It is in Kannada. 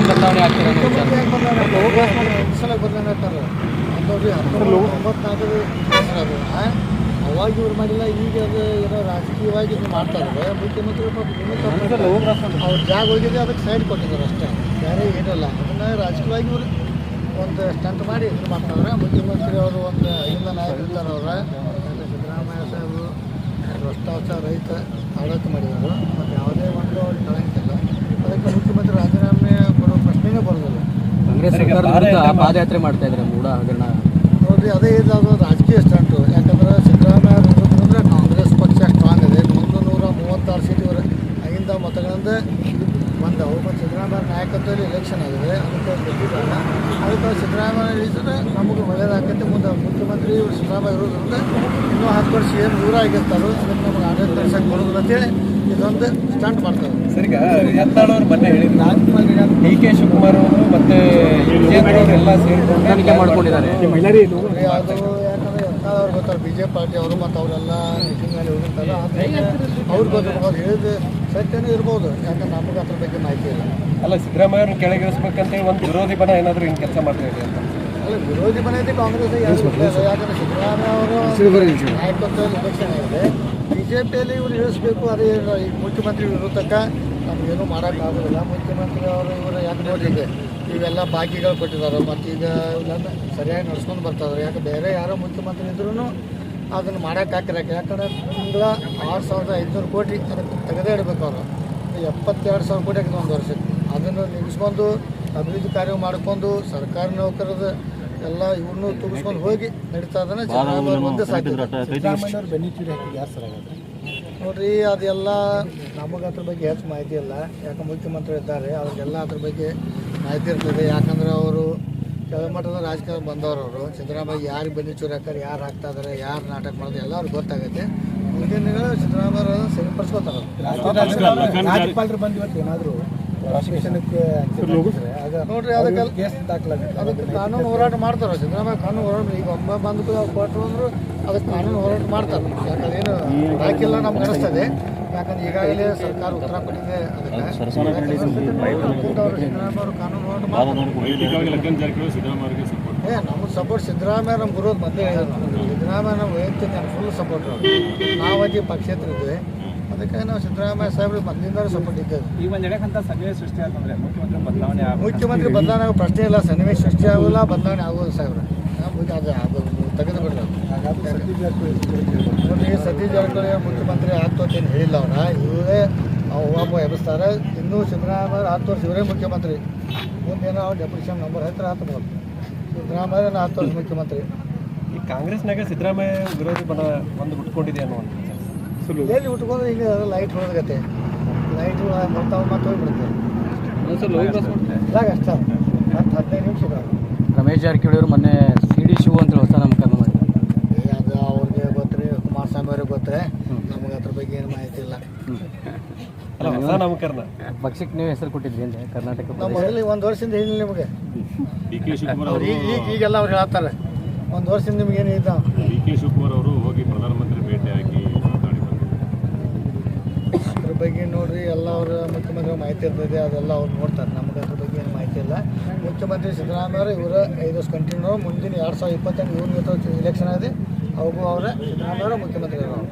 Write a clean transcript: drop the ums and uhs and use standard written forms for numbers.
ಬದಲಾವಣೆ ಆಗ್ತಾರೆ ಅನ್ನೋ ವಿಚಾರ. ಸಲ ಬದಲಾವಣೆ ಆಗ್ತಾರೆ ಅಂದವ್ರಿ 1994 ಅವಾಗ ಇವ್ರು ಮಾಡಿಲ್ಲ. ಈಗ ಅದು ಏನೋ ರಾಜಕೀಯವಾಗಿ ಇದು ಮಾಡ್ತಾ ಇದ್ದಾರೆ. ಮುಖ್ಯಮಂತ್ರಿ ಅವ್ರ ಜಾಗ ಹೋಗಿದೆ, ಅದಕ್ಕೆ ಸೈಡ್ ಕೊಟ್ಟಿದ್ದಾರೆ ಅಷ್ಟೇ, ಬೇರೆ ಏನಿಲ್ಲ. ಅದನ್ನು ರಾಜಕೀಯವಾಗಿ ಇವರು ಒಂದು ಸ್ಟಂಟ್ ಮಾಡಿ ಇದು ಮಾಡ್ತಾಯಿದ್ರೆ. ಮುಖ್ಯಮಂತ್ರಿ ಅವರು ಒಂದು ಐದು ನಾಯಕರು ಇರ್ತಾರೆ. ಅವರ ಸಿದ್ದರಾಮಯ್ಯ ಸಾಹೇಬರು ಭ್ರಷ್ಟಾಚಾರ ರಹಿತ ಆಡಳಿತ ಮಾಡಿದರು. ಮತ್ತು ಯಾವುದೇ ಒಂದು ಅವ್ರಿಗೆ ಕಳಂಕಿಲ್ಲ. ಅದಕ್ಕೆ ಮುಖ್ಯಮಂತ್ರಿ ರಾಜೀನಾಮೆ ಕೊಡೋ ಪ್ರಶ್ನೆನೇ ಬರೋದಿಲ್ಲ. ಕಾಂಗ್ರೆಸ್ ಸರ್ಕಾರದ ವಿರುದ್ಧ ಪಾದಯಾತ್ರೆ ಮಾಡ್ತಾ ಇದ್ದಾರೆ ಮೂಡ ಹಗರಣ ನೋಡಿರಿ. ಅದೇ ಇದು ಅದು ರಾಜಕೀಯ ಸ್ಟಂಟು. ಯಾಕಂದರೆ ಸಿದ್ದರಾಮಯ್ಯ ಅಂದರೆ ಕಾಂಗ್ರೆಸ್ ಪಕ್ಷ ಸ್ಟ್ರಾಂಗ್ ಇದೆ. 136 ಸೀಟ್ ಇವರ ಐದು ಮತಗಳಿಂದ ಬಂದವು. ಮತ್ತು ಸಿದ್ದರಾಮಯ್ಯ ನಾಯಕತ್ವದಲ್ಲಿ ಎಲೆಕ್ಷನ್ ಆಗಿದೆ. ಅದಕ್ಕೆ ಗೆದ್ದಿದ್ದಾರೆ. ಅದಕ್ಕೆ ಸಿದ್ದರಾಮಯ್ಯ ಇಳಿಸಿದ್ರೆ ನಮಗೆ ಒಳ್ಳೆಯದಾಗತ್ತೆ. ಮುಂದೆ ಮುಖ್ಯಮಂತ್ರಿ ಇವರು ಸಿದ್ದರಾಮಯ್ಯ ಇರೋದ್ರಿಂದ ಇನ್ನೂ 10 ವರ್ಷ ಏನು ದೂರ ಆಗಿರ್ತಾರೋ ಅದಕ್ಕೆ ನಮಗೆ ಆಡಳಿತ ನಡೆಸೋಕ್ಕೆ ಬರೋದಿಲ್ಲ ಅಂತೇಳಿ ಇದೊಂದು ಸ್ಟಂಟ್ ಮಾಡ್ತಾರೆ. ಸರ್, ಈಗ ಯತ್ನಾಳ್ ಅವರು ಮೊನ್ನೆ ಹೇಳಿದ್ರು ಡಿ ಕೆ ಶಿವಕುಮಾರ್ ಅವರು ಮತ್ತೆ ಎಲ್ಲ ಸೇರಿಕೊಂಡು ತನಿಖೆ ಮಾಡ್ಕೊಂಡಿದ್ದಾರೆ. ಅದು ಯಾಕಂದರೆ ಯತ್ನಾಳ್ ಅವ್ರು ಗೊತ್ತಾರೆ, BJP ಪಾರ್ಟಿ ಅವರು ಮತ್ತು ಅವರೆಲ್ಲ ಮೀಟಿಂಗ್ ಮೇಲೆ ಹೋಗಿರ್ತಾರೆ. ಅವ್ರು ಗೊತ್ತಿರ್ಬೋದು, ಅವ್ರು ಹೇಳಿದ ಸತ್ಯನೇ ಇರ್ಬೋದು. ಯಾಕಂದ್ರೆ ನಮಗೆ ಅದ್ರ ಬಗ್ಗೆ ಮಾಹಿತಿ ಇಲ್ಲ. ಅಲ್ಲ, ಸಿದ್ದರಾಮಯ್ಯ ಅವ್ರನ್ನ ಕೆಳಗಿಳಿಸ್ಬೇಕಂತೇಳಿ ಒಂದು ವಿರೋಧಿ ಬಣ ಏನಾದರೂ ಹಿಂಗೆ ಕೆಲಸ ಮಾಡ್ತಾ ಇದೆ ಅಂತ. ಅಲ್ಲ, ವಿರೋಧಿ ಬಣ ಐತೆ ಕಾಂಗ್ರೆಸ್. ಯಾಕಂದರೆ ಸಿದ್ದರಾಮಯ್ಯ ಅವರು ನಾಯಕತ್ವದಲ್ಲಿ ಎಲೆಕ್ಷನ್ ಆಗಿದೆ. BJPಯಲ್ಲಿ ಇವ್ರು ಇಳಿಸ್ಬೇಕು. ಅದೇ ಈಗ ಮುಖ್ಯಮಂತ್ರಿ ವಿರುದ್ಧಕ್ಕೆ ನಮಗೇನು ಮಾಡೋಕ್ಕಾಗೋದಿಲ್ಲ. ಮುಖ್ಯಮಂತ್ರಿ ಅವರು ಇವರು ಯಾಕೆ ನೋಡಿದೆ ಇವೆಲ್ಲ ಬಾಕಿಗಳು ಕೊಟ್ಟಿದ್ದಾರೆ. ಮತ್ತು ಈಗ ಇವೆಲ್ಲ ಸರಿಯಾಗಿ ನಡ್ಸ್ಕೊಂಡು ಬರ್ತಾಯಿದ್ದಾರೆ. ಯಾಕೆ ಬೇರೆ ಯಾರೋ ಮುಖ್ಯಮಂತ್ರಿ ಇದ್ರೂ ಅದನ್ನು ಮಾಡೋಕ್ಕಾಗಿರಕ್ಕೆ. ಯಾಕಂದರೆ ತಿಂಗಳ 6,500 ಕೋಟಿ ಅದಕ್ಕೆ ತೆಗೆದೇ ಇಡಬೇಕು. ಅವರು 72,000 ಕೋಟಿ ಆಗಿದೆ ಒಂದು ವರ್ಷಕ್ಕೆ. ಅದನ್ನು ನಿಲ್ಲಿಸ್ಕೊಂಡು ಅಭಿವೃದ್ಧಿ ಕಾರ್ಯ ಮಾಡಿಕೊಂಡು ಸರ್ಕಾರಿ ನೌಕರದ ಎಲ್ಲ ಇವ್ರನ್ನೂ ತುಗಿಸ್ಕೊಂಡು ಹೋಗಿ ನಡೀತಾ ಇದ್ದಾನೆ. ಸಿದ್ದರಾಮಯ್ಯ ಮುಂದೆ ನೋಡ್ರಿ, ಅದೆಲ್ಲ ನಮಗೆ ಅದ್ರ ಬಗ್ಗೆ ಹೆಚ್ಚು ಮಾಹಿತಿ ಇಲ್ಲ. ಯಾಕೆ ಮುಖ್ಯಮಂತ್ರಿ ಇದ್ದಾರೆ, ಅವ್ರಿಗೆಲ್ಲ ಅದ್ರ ಬಗ್ಗೆ ಮಾಹಿತಿ ಇರ್ತದೆ. ಯಾಕಂದರೆ ಅವರು ಕೆಳಮಟ್ಟದ ರಾಜಕಾರಣ ಬಂದವರು. ಅವರು ಸಿದ್ದರಾಮಯ್ಯ ಯಾರಿಗೆ ಬೆನ್ನಿ ಚೂರು ಹಾಕ್ತಾರೆ, ಯಾರು ಹಾಕ್ತಾ ಇದ್ದಾರೆ, ಯಾರು ನಾಟಕ ಮಾಡೋದು ಎಲ್ಲ ಅವ್ರಿಗೆ ಗೊತ್ತಾಗುತ್ತೆ. ಮುಂದಿನ ದಿನಗಳು ಸಿದ್ದರಾಮಯ್ಯ ಸರಿಪಡಿಸ್ಕೊತಾರೆ. ರಾಜ್ಯಪಾಲರು ಬಂದು ಇವತ್ತು ಏನಾದರೂ ನೋಡ್ರಿ ಅದಕ್ಕೆ ಕಾನೂನು ಹೋರಾಟ ಮಾಡ್ತಾರೆ. ಸಿದ್ದರಾಮಯ್ಯ ಕಾನೂನು ಹೋರಾಟ ಈಗ ಒಮ್ಮೆ ಬಂದು ಕೊಟ್ಟರು ಅಂದರು ಅದಕ್ಕೆ ಕಾನೂನು ಹೋರಾಟ ಮಾಡ್ತಾರೆ. ಯಾಕಂದ್ರೆ ಏನು ಹಾಕಿಲ್ಲ ನಮ್ಗೆ ಅನಿಸ್ತದೆ. ಯಾಕಂದ್ರೆ ಈಗಾಗಲೇ ಸರ್ಕಾರ ಉತ್ತರ ಕೊಟ್ಟಿದೆ. ಅದಕ್ಕೆ ಸಿದ್ದರಾಮಯ್ಯ ಅವರು ಕಾನೂನು ಹೋರಾಟ ಮಾಡ್ತಾರೆ. ನಮ್ಗೆ ಸಪೋರ್ಟ್ ಸಿದ್ದರಾಮಯ್ಯ ನಮ್ಮ ಗುರುದು ಮೊದಲೇ ಹೇಳಿದ್ರು. ಸಿದ್ದರಾಮಯ್ಯ ನಮ್ಮ ವೈಯಕ್ತಿಕ ಫುಲ್ ಸಪೋರ್ಟ್. ನಾವಲ್ಲಿ ಪಕ್ಷೇತರ ಇದ್ವಿ. ಅದಕ್ಕೆ ನಾವು ಸಿದ್ದರಾಮಯ್ಯ ಸಾಹೇಬ್ರಿಗೆ ಮೊದಲಿಂದ ಸಪೋರ್ಟ್ ಇದ್ದೇವೆ. ಈಗ ಒಂದು ಎಡಕ್ಕಂತ ಸನ್ನಿವೇಶ ಸೃಷ್ಟಿ ಆಗ್ತಂದ್ರೆ ಮುಖ್ಯಮಂತ್ರಿ ಬದಲಾವಣೆ ಆಗೋ ಪ್ರಶ್ನೆ ಇಲ್ಲ. ಸನ್ನಿವೇಶ ಸೃಷ್ಟಿ ಆಗೋಲ್ಲ, ಬದಲಾವಣೆ ಆಗೋದು ಸಾಹೇಬ್ರೆ. ಅದು ಆಗೋದು ತೆಗೆದು ಬಿಡ್ರಿ. ನೋಡಿ, ಸತೀಶ್ ಜಾರಕಿಹೊಳಿ ಮುಖ್ಯಮಂತ್ರಿ 10 ವರ್ಷ ಏನು ಹೇಳಿಲ್ಲ. ಅವರ ಇವರೇ ಒಬ್ಬ ಎಬ್ಬಿಸ್ತಾರೆ. ಇನ್ನೂ ಸಿದ್ದರಾಮಯ್ಯ 10 ವರ್ಷ ಇವರೇ ಮುಖ್ಯಮಂತ್ರಿ. ಮುಂದೇನೋ ಅವ್ರು ಡೆಪ್ಯೂಟೇಷನ್ ನಂಬರ್ ಹತ್ಬೋದು. ಸಿದ್ದರಾಮಯ್ಯ 10 ವರ್ಷ ಮುಖ್ಯಮಂತ್ರಿ. ಈ ಕಾಂಗ್ರೆಸ್ನಾಗ ಸಿದ್ದರಾಮಯ್ಯ ವಿರೋಧಿ ಬಣ ಒಂದು ಹುಟ್ಕೊಂಡಿದೆ ಅನ್ನೋ ಒಂದು ಎಲ್ಲಿ ಉಟ್ಕೊಂಡು ಈಗ ಲೈಟ್ ಹೊಡೆದಗತ್ತೆ. ಲೈಟ್ ಬರ್ತಾವೆ ಮತ್ತು ಹೋಗ್ಬಿಡುತ್ತೆ. ಇದಾಗ ಅಷ್ಟೇ ಮತ್ತು 15 ನಿಮಿಷ ಇದಾವೆ. ರಮೇಶ್ ಜಾರಕಿಹೊಳಿ ಅವರು ಮೊನ್ನೆ CD ಶಿವ ಅಂತ ಹೊಸ ನಾಮಕರಣ ಮಾಡಿದ್ದಾರೆ. ಅದು ಅವ್ರಿಗೆ ಗೊತ್ತರಿ, ಕುಮಾರಸ್ವಾಮಿ ಅವ್ರಿಗೆ ಗೊತ್ತರೆ. ನಮಗೆ ಅದ್ರ ಬಗ್ಗೆ ಏನು ಮಾಹಿತಿ ಇಲ್ಲ. ಹೊಸ ನಾಮಕರಣ ಪಕ್ಷಕ್ಕೆ ನೀವು ಹೆಸರು ಕೊಟ್ಟಿದ್ರಿ ಅಂದರೆ ಕರ್ನಾಟಕ ನಾವು ಮೊದಲು 1 ವರ್ಷದಿಂದ ಹೇಳಿಲ್ಲ ನಿಮಗೆ. ಈಗೆಲ್ಲ ಅವ್ರು ಹೇಳ್ತಾರೆ 1 ವರ್ಷದಿಂದ ನಿಮ್ಗೇನು ಇದ್ದ. DK ಶಿವಕುಮಾರ್ ಅವರು ಹೋಗಿ ಪ್ರಧಾನಮಂತ್ರಿ ಭೇಟಿಯಾಗಿ ಅದ್ರ ಬಗ್ಗೆ ನೋಡ್ರಿ ಎಲ್ಲ ಅವರ ಮುಖ್ಯಮಂತ್ರಿ ಮಾಹಿತಿ ಇರ್ತದೆ. ಅದೆಲ್ಲ ಅವ್ರು ನೋಡ್ತಾರೆ. ನಮಗೆ ಅದ್ರ ಬಗ್ಗೆ ಏನು ಮಾಹಿತಿ ಇಲ್ಲ. ಮುಖ್ಯಮಂತ್ರಿ ಸಿದ್ದರಾಮಯ್ಯ ಅವರು ಇವರ 5 ವರ್ಷ ಕಂಟಿನ್ಯೂ. ಮುಂದಿನ 2028 ಇವ್ರಿಗೆ ಎಲೆಕ್ಷನ್ ಆಗಿದೆ. ಅವಾಗೂ ಅವರೇ ಸಿದ್ದರಾಮಯ್ಯ ಮುಖ್ಯಮಂತ್ರಿ ಅವರು.